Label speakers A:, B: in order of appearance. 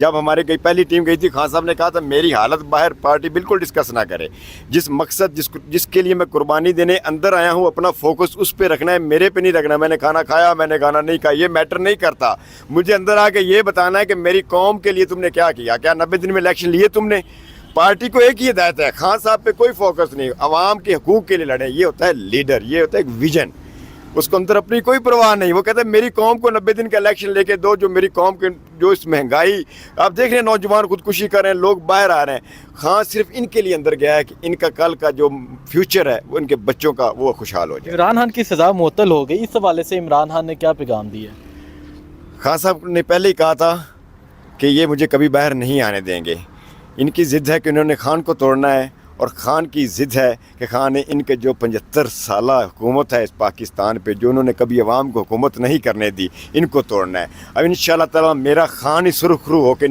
A: جب ہماری گئی پہلی ٹیم گئی تھی، خان صاحب نے کہا تھا میری حالت باہر پارٹی بالکل ڈسکس نہ کرے، جس مقصد جس کے لیے میں قربانی دینے اندر آیا ہوں اپنا فوکس اس پہ رکھنا ہے، میرے پہ نہیں رکھنا۔ میں نے کھانا کھایا، میں نے کھانا نہیں کھایا، یہ میٹر نہیں کرتا۔ مجھے اندر آ کے یہ بتانا ہے کہ میری قوم کے لیے تم نے کیا کیا 90 دن میں الیکشن لیے تم نے؟ پارٹی کو ایک ہی ہدایت ہے، خان صاحب پہ کوئی فوکس نہیں، عوام کے حقوق کے لیے لڑیں۔ یہ ہوتا ہے لیڈر، یہ ہوتا ہے ایک ویژن، اس کو اندر اپنی کوئی پرواہ نہیں۔ وہ کہتا ہے میری قوم کو 90 دن کا الیکشن لے کے دو، جو میری قوم کے جو اس مہنگائی آپ دیکھ رہے ہیں، نوجوان خودکشی کر رہے ہیں، لوگ باہر آ رہے ہیں۔ خان صرف ان کے لیے اندر گیا ہے کہ ان کا کل کا جو فیوچر ہے وہ ان کے بچوں کا وہ خوشحال ہو جائے۔
B: عمران خان کی سزا معطل ہو گئی، اس حوالے سے عمران خان نے کیا پیغام دیا؟
A: خان صاحب نے پہلے ہی کہا تھا کہ یہ مجھے کبھی باہر نہیں آنے دیں گے۔ ان کی ضد ہے کہ انہوں نے خان کو توڑنا ہے، اور خان کی ضد ہے کہ خان نے ان کے جو 75 سالہ حکومت ہے اس پاکستان پہ، جو انہوں نے کبھی عوام کو حکومت نہیں کرنے دی، ان کو توڑنا ہے۔ اب انشاءاللہ تعالیٰ میرا خان ہی سرخرو ہو کے